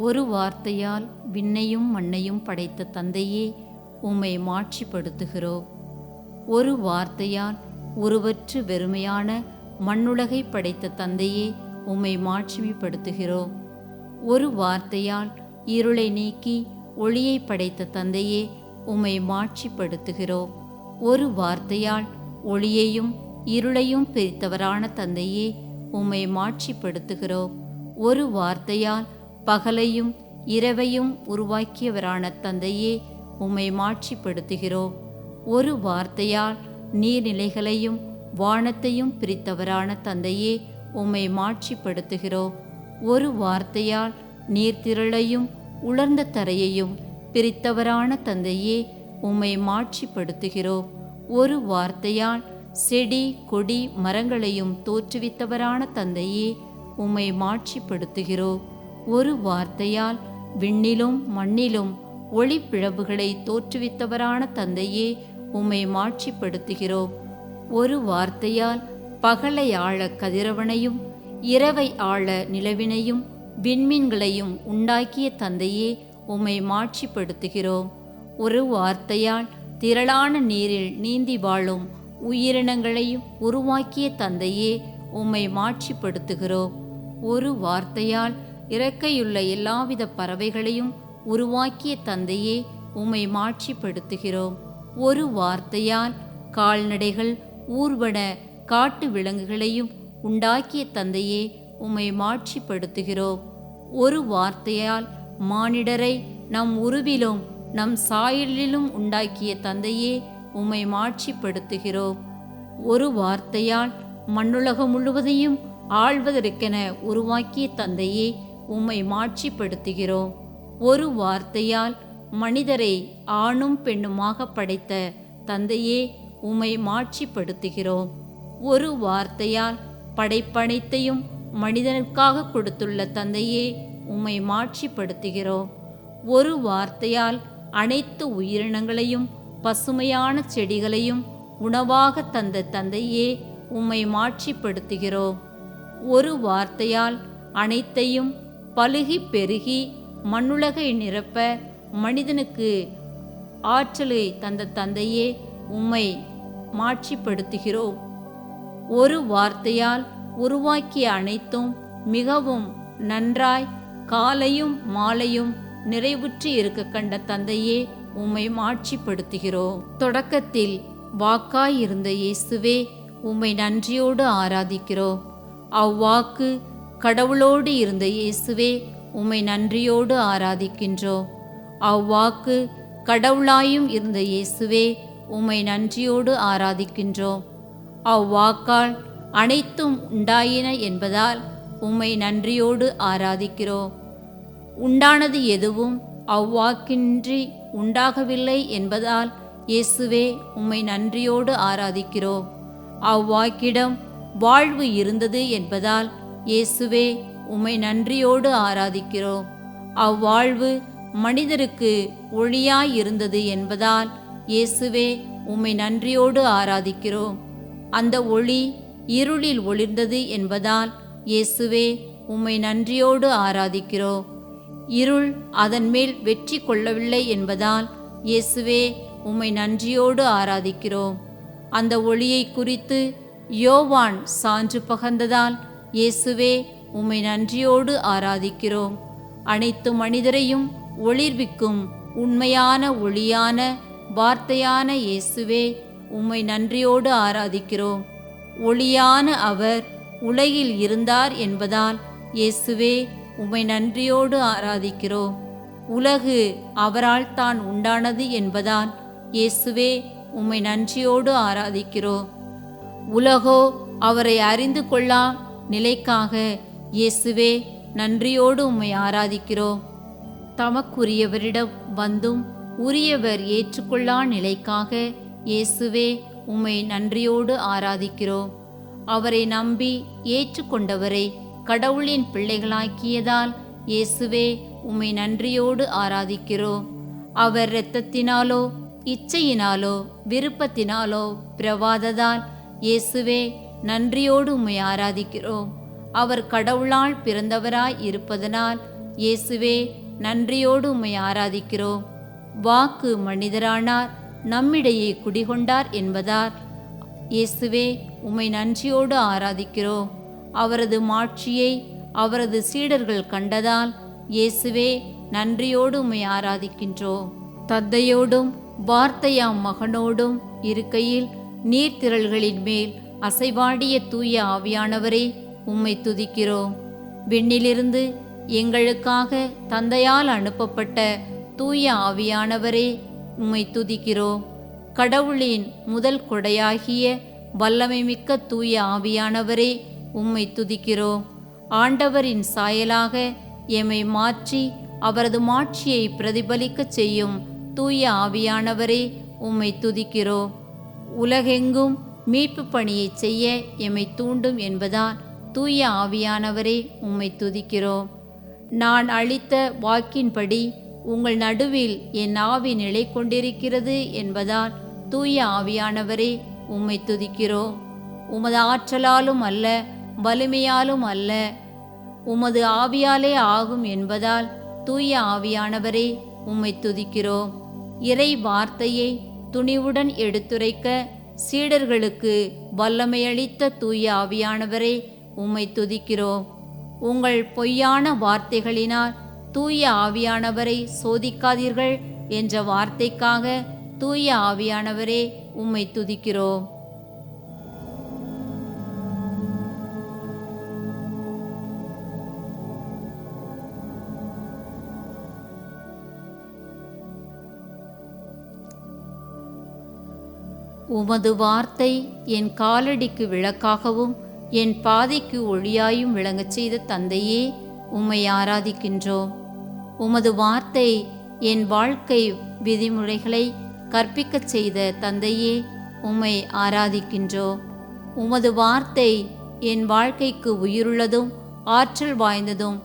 ஒரு வார்த்தையால் விண்ணையும் மண்ணையும் படைத்த தந்தையே, உம்மை மாட்சிப்படுத்துகிறோம். ஒரு வார்த்தையால் உருவற்று வெறுமையான மண்ணுலகை படைத்த தந்தையே, உம்மை மாட்சிமைப்படுத்துகிறோம். ஒரு வார்த்தையால் இருளை நீக்கி ஒளியை படைத்த தந்தையே, உம்மை மாட்சிப்படுத்துகிறோம். ஒரு வார்த்தையால் ஒளியையும் இருளையும் பிரித்தவரான தந்தையே, உம்மை மாட்சிப்படுத்துகிறோம். ஒரு வார்த்தையால் பகலையும் இரவையும் உருவாக்கியவரான தந்தையே, உம்மை மாட்சிப்படுத்துகிறோம். ஒரு வார்த்தையால் நீர்நிலைகளையும் வானத்தையும் பிரித்தவரான தந்தையே, உம்மை மாட்சிப்படுத்துகிறோம். ஒரு வார்த்தையால் நீர்த்திரளையும் உலர்ந்த தரையையும் பிரித்தவரான தந்தையே, உம்மை மாட்சிப்படுத்துகிறோம். ஒரு வார்த்தையால் செடி கொடி மரங்களையும் தோற்றுவித்தவரான தந்தையே, உம்மை மாட்சிப்படுத்துகிறோம். ஒரு வார்த்தையால் விண்ணிலும் மண்ணிலும் ஒளிப்பிழம்புகளை தோற்றுவித்தவரான தந்தையே, உம்மை மாட்சிப்படுத்துகிறோம். ஒரு வார்த்தையால் பகலை ஆள கதிரவனையும் இரவை ஆள நிலவினையும் விண்மீன்களையும் உண்டாக்கிய தந்தையே, உம்மை மாட்சிப்படுத்துகிறோம். ஒரு வார்த்தையால் திரளான நீரில் நீந்தி வாழும் உயிரினங்களையும் உருவாக்கிய தந்தையே, உம்மை மாட்சிப்படுத்துகிறோம். ஒரு வார்த்தையால் இறக்கையுள்ள எல்லாவித பறவைகளையும் உருவாக்கிய தந்தையே, உம்மை மாட்சிப்படுத்துகிறோம். ஒரு வார்த்தையால் கால்நடைகள் ஊர்வன காட்டு விலங்குகளையும் உண்டாக்கிய தந்தையே, உம்மை மாட்சிப்படுத்துகிறோம். ஒரு வார்த்தையால் மானிடரை நம் உருவிலும் நம் சாயலிலும் உண்டாக்கிய தந்தையே, உம்மை மாட்சிப்படுத்துகிறோம். ஒரு வார்த்தையால் மண்ணுலகம் முழுவதையும் ஆள்வதற்கென உருவாக்கிய தந்தையே, உம்மை மாட்சிப்படுத்துகிறோம். ஒரு வார்த்தையால் மனிதரை ஆணும் பெண்ணுமாக படைத்த தந்தையே, உம்மை மாட்சிப்படுத்துகிறோம். ஒரு வார்த்தையால் படைப்பனைத்தையும் மனிதனுக்காக கொடுத்துள்ள தந்தையே, உம்மை மாட்சிப்படுத்துகிறோம். ஒரு வார்த்தையால் அனைத்து உயிரினங்களையும் பசுமையான செடிகளையும் உணவாக தந்த தந்தையே, உம்மை மாட்சிப்படுத்துகிறோம். ஒரு வார்த்தையால் அனைத்தையும் பலுகி பெருகி மண்ணுலகை நிரப்ப மனிதனுக்கு ஆற்றலை தந்த தந்தையே, உம்மை மாட்சிப்படுத்துகிறோம். ஒரு வார்த்தையால் உருவாக்கிய அனைத்தும் மிகவும் நன்றாய் காலையும் மாலையும் நிறைவுற்று இருக்க கண்ட தந்தையே, உம்மை மாட்சிப்படுத்துகிறோம். தொடக்கத்தில் வாக்காயிருந்த இயேசுவே, உம்மை நன்றியோடு ஆராதிக்கிறோம். அவ்வாக்கு கடவுளோடு இருந்த இயேசுவே, உம்மை நன்றியோடு ஆராதிக்கின்றோம். அவ்வாக்கு கடவுளாயும் இருந்த இயேசுவே, உம்மை நன்றியோடு ஆராதிக்கின்றோம். அவ்வாக்கால் அனைத்தும் உண்டாயின என்பதால் உம்மை நன்றியோடு ஆராதிக்கிறோம். உண்டானது எதுவும் அவ்வாக்கின்றி உண்டாகவில்லை என்பதால் இயேசுவே, உம்மை நன்றியோடு ஆராதிக்கிறோம். அவ்வாக்கிடம் வாழ்வு இருந்தது என்பதால் இயேசுவே, உம்மை நன்றியோடு ஆராதிக்கிறோம். அவ்வாழ்வு மனிதருக்கு ஒளியாயிருந்தது என்பதால் இயேசுவே, உம்மை நன்றியோடு ஆராதிக்கிறோம். அந்த ஒளி இருளில் ஒளிர்ந்தது என்பதால் இயேசுவே, உம்மை நன்றியோடு ஆராதிக்கிறோம். இருள் அதன் மேல் வெற்றி கொள்ளவில்லை என்பதால் இயேசுவே, உம்மை நன்றியோடு ஆராதிக்கிறோம். அந்த ஒளியை குறித்து யோவான் சான்று பகர்ந்ததால் இயேசுவே, உம்மை நன்றியோடு ஆராதிக்கிறோம். அனைத்து மனிதரையும் ஒளிர்விக்கும் உண்மையான ஒளியான வார்த்தையான இயேசுவே, உம்மை நன்றியோடு ஆராதிக்கிறோம். ஒளியான அவர் உலகில் இருந்தார் என்பதால் இயேசுவே, உம்மை நன்றியோடு ஆராதிக்கிறோம். உலகு அவரால் தான் உண்டானது என்பதால் இயேசுவே, உம்மை நன்றியோடு ஆராதிக்கிறோம். உலகோ அவரை அறிந்து கொள்ளா நிலைக்காக இயேசுவே, நன்றியோடு உம்மை ஆராதிக்கிறோம். தமக்குரியவரிடம் வந்தும் உரியவர் ஏற்றுக்கொள்ளா நிலைக்காக இயேசுவே, உம்மை நன்றியோடு ஆராதிக்கிறோம். அவரை நம்பி ஏற்றுக்கொண்டவரை கடவுளின் பிள்ளைகளாக்கியதால் இயேசுவே, உம்மை நன்றியோடு ஆராதிக்கிறோம். அவர் இரத்தத்தினாலோ இச்சையினாலோ விருப்பத்தினாலோ பிறவாததால் இயேசுவே, நன்றியோடு உம்மை ஆராதிக்கிறோம். அவர் கடவுளால் பிறந்தவராய் இருப்பதனால் இயேசுவே, நன்றியோடு உம்மை ஆராதிக்கிறோம். வாக்கு மனிதரானார், நம்மிடையே குடிகொண்டார் என்பதார். இயேசுவே, உம்மை நன்றியோடு ஆராதிக்கிறோம். அவரது மாட்சியை அவரது சீடர்கள் கண்டதால் இயேசுவே, நன்றியோடு உம்மை ஆராதிக்கின்றோம். தந்தையோடும் வார்த்தையாம் மகனோடும் இருக்கையில் நீர்த்திரள்களின் மேல் அசைவாடிய தூய ஆவியானவரே, உம்மை துதிக்கிறோம். விண்ணிலிருந்து எங்களுக்காக தந்தையால் அனுப்பப்பட்ட தூய ஆவியானவரே, உம்மை துதிக்கிறோம். கடவுளின் முதல் கொடையாகிய வல்லமைமிக்க தூய ஆவியானவரே, உம்மை துதிக்கிறோம். ஆண்டவரின் சாயலாக எம்மை மாற்றி அவரது மாட்சியை பிரதிபலிக்கச் செய்யும் தூய ஆவியானவரே, உம்மை துதிக்கிறோம். உலகெங்கும் மீட்பு பணியை செய்ய எம்மை தூண்டும் என்பதால் தூய ஆவியானவரே, உம்மை துதிக்கிறோம். நான் அளித்த வாக்கின்படி உங்கள் நடுவில் என் ஆவி நிலை கொண்டிருக்கிறது என்பதால் தூய ஆவியானவரே, உம்மை துதிக்கிறோம். உமது ஆற்றலாலும் அல்ல, வலிமையாலும் அல்ல, உமது ஆவியாலே ஆகும் என்பதால் தூய ஆவியானவரே, உம்மை துதிக்கிறோம். இறை வார்த்தையை துணிவுடன் எடுத்துரைக்க சீடர்களுக்கு வல்லமையளித்த தூய ஆவியானவரே, உம்மை துதிக்கிறோம். உங்கள் பொய்யான வார்த்தைகளினால் தூய ஆவியானவரை சோதிக்காதீர்கள் என்ற வார்த்தைக்காக தூய ஆவியானவரே, உம்மை துதிக்கிறோம். உமது வார்த்தை என் காலடிக்கு விளக்காகவும் என் பாதைக்கு ஒளியாயும் விளங்கச் செய்த தந்தையே, உம்மை ஆராதிக்கின்றோம். உமது வார்த்தை என் வாழ்க்கை விதிமுறைகளை கற்பிக்கச் செய்த தந்தையே, உம்மை ஆராதிக்கின்றோம். உமது வார்த்தை என் வாழ்க்கைக்கு உயிருள்ளதும் ஆற்றல் வாய்ந்ததும்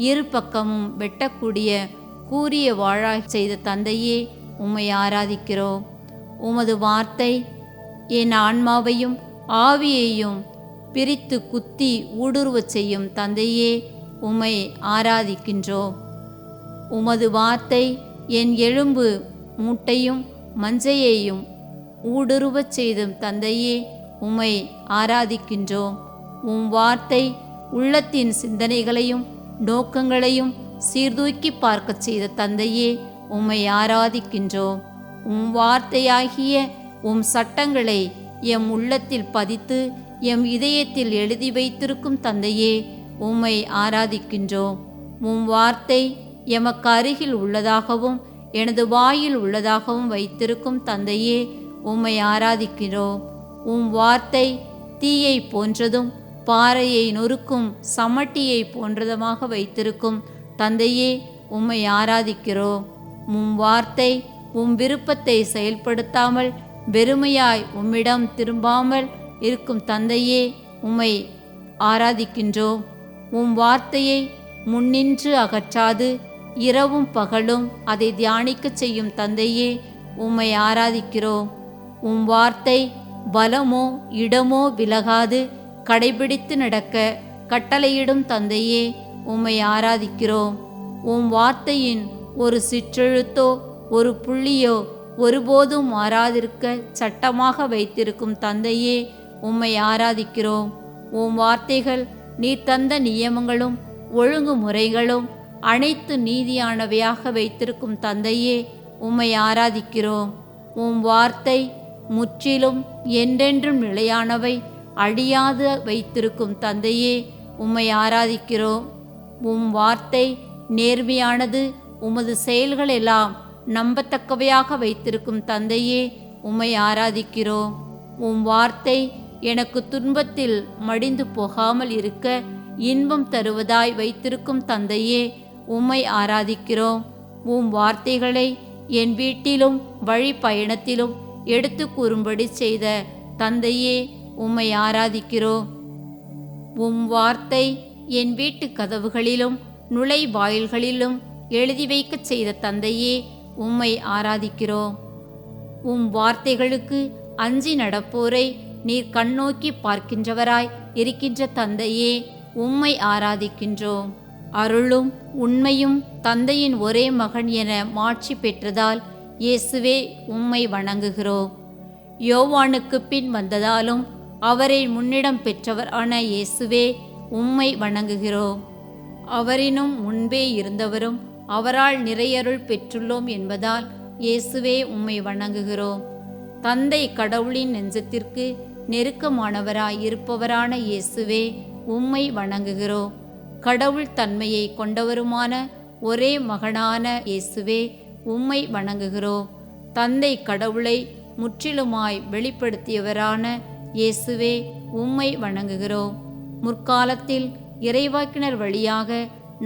இரு பக்கமும் வெட்டக்கூடிய கூரிய வாழாய் செய்த தந்தையே, உம்மை ஆராதிக்கிறோம். உமது வார்த்தை என் ஆன்மாவையும் ஆவியையும் பிரித்து குத்தி ஊடுருவச் செய்யும் தந்தையே, உம்மை ஆராதிக்கின்றோம். உமது வார்த்தை என் எலும்பு மூட்டையும் மஞ்சையையும் ஊடுருவச் செய்தும் தந்தையே, உம்மை ஆராதிக்கின்றோம். உம் வார்த்தை உள்ளத்தின் சிந்தனைகளையும் நோக்கங்களையும் சீர்தூக்கி பார்க்கச் செய்த தந்தையே, உம்மை ஆராதிக்கின்றோம். உம் வார்த்தையாகிய உம் சட்டங்களை எம் உள்ளத்தில் பதித்து எம் இதயத்தில் எழுதி வைத்திருக்கும் தந்தையே, உம்மை ஆராதிக்கின்றோம். உம் வார்த்தை எமக்கு அருகில் உள்ளதாகவும் எனது வாயில் உள்ளதாகவும் வைத்திருக்கும் தந்தையே, உம்மை ஆராதிக்கிறோம். உம் வார்த்தை தீயை போன்றதும் பாறையை நொறுக்கும் சமட்டியை போன்றதுமாக வைத்திருக்கும் தந்தையே, உம்மை ஆராதிக்கிறோம். உம் வார்த்தை உம் விருப்பத்தை செயல்படுத்தாமல் வெறுமையாய் உம்மிடம் திரும்பாமல் இருக்கும் தந்தையே, உம்மை ஆராதிக்கின்றோம். உம் வார்த்தையை முன்னின்று அகற்றாது இரவும் பகலும் அதை தியானிக்கச் செய்யும் தந்தையே, உம்மை ஆராதிக்கிறோம். உம் வார்த்தை பலமோ இடமோ விலகாது கடைபிடித்து நடக்க கட்டளையிடும் தந்தையே, உம்மை ஆராதிக்கிறோம். உம் வார்த்தையின் ஒரு சிற்றெழுத்தோ ஒரு புள்ளியோ ஒருபோதும் மாறாதிருக்க சட்டமாக வைத்திருக்கும் தந்தையே, உம்மை ஆராதிக்கிறோம். உம் வார்த்தைகள் நீர் தந்த நியமங்களும் ஒழுங்குமுறைகளும் அனைத்து நீதியானவையாக வைத்திருக்கும் தந்தையே, உம்மை ஆராதிக்கிறோம். உம் வார்த்தை முற்றிலும் என்றென்றும் நிலையானவை அழியாது வைத்திருக்கும் தந்தையே, உம்மை ஆராதிக்கிறோம். உம் வார்த்தை நேர்மையானது, உமது செயல்கள் எல்லாம் நம்பத்தக்கவையாக வைத்திருக்கும் தந்தையே, உம்மை ஆராதிக்கிறோம். உம் வார்த்தை எனக்கு துன்பத்தில் மடிந்து போகாமல் இருக்க இன்பம் தருவதாய் வைத்திருக்கும் தந்தையே, உம்மை ஆராதிக்கிறோம். உம் வார்த்தைகளை என் வீட்டிலும் வழி பயணத்திலும் எடுத்து கூறும்படி செய்த தந்தையே, உம்மை ஆராதிக்கிறோம். உம் வார்த்தை என் வீட்டு கதவுகளிலும் நுழைவாயில்களிலும் எழுதி வைக்கச் செய்த தந்தையே, உம்மை ஆராதிக்கிறோம். உம் வார்த்தைகளுக்கு அஞ்சி நடப்போரை நீர் கண்ணோக்கி பார்க்கின்றவராய் இருக்கின்ற தந்தையே, உம்மை ஆராதிக்கின்றோம். அருளும் உண்மையும் தந்தையின் ஒரே மகன் என மாட்சி பெற்றதால் இயேசுவே உம்மை வணங்குகிறோம். யோவானுக்கு பின் வந்ததாலும் அவரை முன்னிடம் பெற்றவரான இயேசுவே உம்மை வணங்குகிறோம். அவரினும் முன்பே இருந்தவரும் அவரால் நிறையருள் பெற்றுள்ளோம் என்பதால் இயேசுவே உம்மை வணங்குகிறோம். தந்தை கடவுளின் நெஞ்சத்திற்கு நெருக்கமானவராய் இருப்பவரான இயேசுவே உம்மை வணங்குகிறோம். கடவுள் தன்மையை கொண்டவருமான ஒரே மகனான இயேசுவே உம்மை வணங்குகிறோம். தந்தை கடவுளை முற்றிலுமாய் வெளிப்படுத்தியவரான இயேசுவே உம்மை வணங்குகிறோம். முற்காலத்தில் இறைவாக்கினர் வழியாக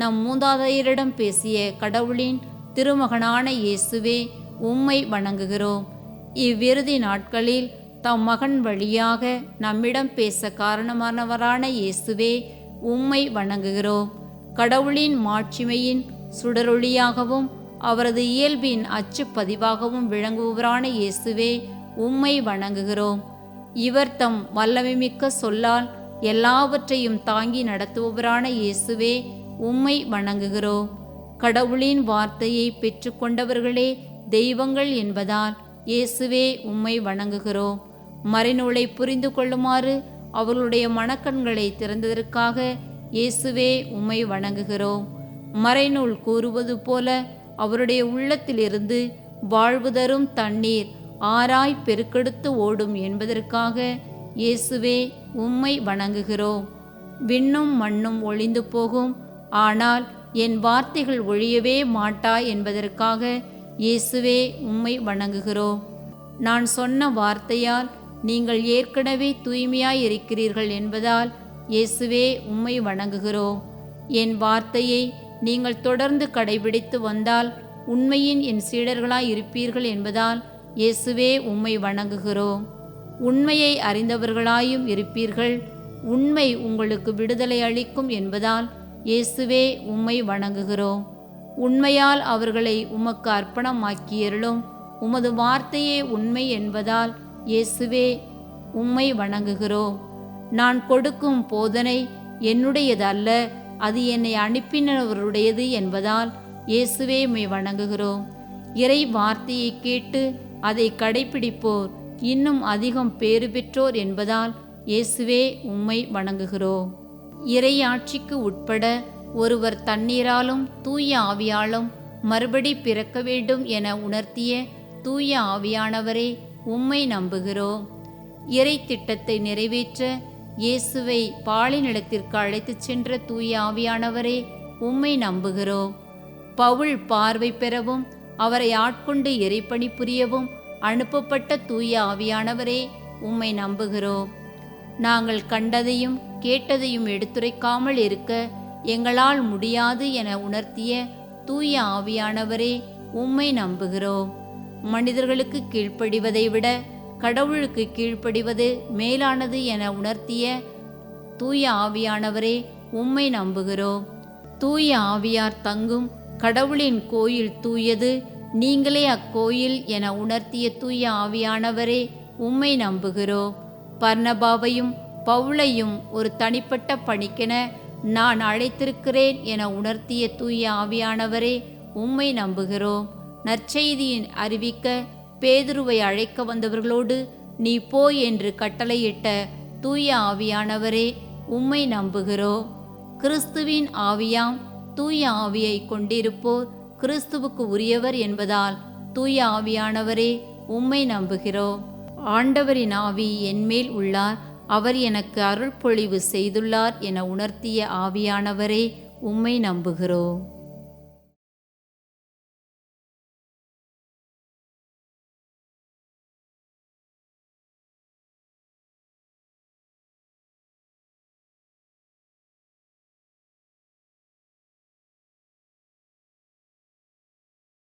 நம் மூதாதையரிடம் பேசிய கடவுளின் திருமகனான இயேசுவே உம்மை வணங்குகிறோம். இவ்விறுதி நாட்களில் தம் மகன் வழியாக நம்மிடம் பேச காரணமானவரான இயேசுவே உம்மை வணங்குகிறோம். கடவுளின் மாட்சிமையின் சுடரொளியாகவும் அவரது இயல்பின் அச்சுப்பதிவாகவும் விளங்குபவரான இயேசுவே உம்மை வணங்குகிறோம். இவர் தம் வல்லமைமிக்க சொல்லால் எல்லாவற்றையும் தாங்கி நடத்துபவரான இயேசுவே உம்மை வணங்குகிறோம். கடவுளின் வார்த்தையை பெற்றுக்கொண்டவர்களே தெய்வங்கள் என்பதால் இயேசுவே உம்மை வணங்குகிறோம். மறைநூலை புரிந்து கொள்ளுமாறு அவர்களுடைய மனக்கண்களை திறந்ததற்காக இயேசுவே உம்மை வணங்குகிறோம். மறைநூல் கூறுவது போல அவருடைய உள்ளத்திலிருந்து வாழ்வு தரும் தண்ணீர் ஆராய் பெருக்கெடுத்து ஓடும் என்பதற்காக இயேசுவே உம்மை வணங்குகிறோம். விண்ணும் மண்ணும் ஒழிந்து போகும், ஆனால் என் வார்த்தைகள் ஒழியவே மாட்டா என்பதற்காக இயேசுவே உம்மை வணங்குகிறோம். நான் சொன்ன வார்த்தையால் நீங்கள் ஏற்கனவே தூய்மையாய் இருக்கிறீர்கள் என்பதால் இயேசுவே உம்மை வணங்குகிறோம். என் வார்த்தையை நீங்கள் தொடர்ந்து கடைபிடித்து வந்தால் உண்மையின் என் சீடர்களாய் இருப்பீர்கள் என்பதால் இயேசுவே உம்மை வணங்குகிறோம். உண்மையை அறிந்தவர்களாயும் இருப்பீர்கள், உண்மை உங்களுக்கு விடுதலை அளிக்கும் என்பதால் இயேசுவே உம்மை வணங்குகிறோம். உண்மையால் அவர்களை உமக்கு அர்ப்பணமாக்கியருளும். உமது வார்த்தையே உண்மை என்பதால் இயேசுவே உம்மை வணங்குகிறோம். நான் கொடுக்கும் போதனை என்னுடையதல்ல, அது என்னை அனுப்பினவருடையது என்பதால் இயேசுவே உம்மை வணங்குகிறோம். இறை வார்த்தையை கேட்டு அதை கடைப்பிடிப்போர் இன்னும் அதிகம் பேறு பெற்றோர் என்பதால் இயேசுவே உம்மை வணங்குகிறோம். இறையாட்சிக்கு உட்பட ஒருவர் தண்ணீராலும் தூய ஆவியாலும் மறுபடி பிறக்க வேண்டும் என உணர்த்திய தூய ஆவியானவரே உம்மை நம்புகிறோம். இறை திட்டத்தை நிறைவேற்ற இயேசுவை பாலினிடத்திற்கு அழைத்துச் சென்ற தூய ஆவியானவரே உம்மை நம்புகிறோம். பவுல் பார்வை பெறவும் அவரை ஆட்கொண்டு இறைப்பணி புரியவும் அனுப்பப்பட்ட தூய ஆவியானவரே உம்மை நம்புகிறோம். நாங்கள் கண்டதையும் கேட்டதையும் எடுத்துரைக்காமல் இருக்க எங்களால் முடியாது என உணர்த்திய தூய ஆவியானவரே உம்மை நம்புகிறோம். மனிதர்களுக்கு கீழ்ப்படிவதை விட கடவுளுக்கு கீழ்ப்படிவது மேலானது என உணர்த்திய தூய ஆவியானவரே உம்மை நம்புகிறோம். தூய ஆவியார் தங்கும் கடவுளின் கோயில் தூயது, நீங்களே அக்கோயில் என உணர்த்திய தூய ஆவியானவரே உம்மை நம்புகிறோம். பர்னபாவையும் பவுலையும் ஒரு தனிப்பட்ட பணிக்கென நான் அழைத்திருக்கிறேன் என உணர்த்திய தூய ஆவியானவரே உம்மை நம்புகிறோம். நற்செய்தியின் அறிவிக்க பேதுருவை அழைக்க வந்தவர்களோடு நீ போ என்று கட்டளையிட்ட தூய ஆவியானவரே உம்மை நம்புகிறோம். கிறிஸ்துவின் ஆவியாம் தூய ஆவியை கொண்டிருப்போர் கிறிஸ்துவுக்கு உரியவர் என்பதால் தூய ஆவியானவரே உம்மை நம்புகிறோம். ஆண்டவரின் ஆவி என்மேல் உள்ளார், அவர் எனக்கு அருள் பொழிவு செய்துள்ளார் என உணர்த்திய ஆவியானவரே உம்மை நம்புகிறோம்.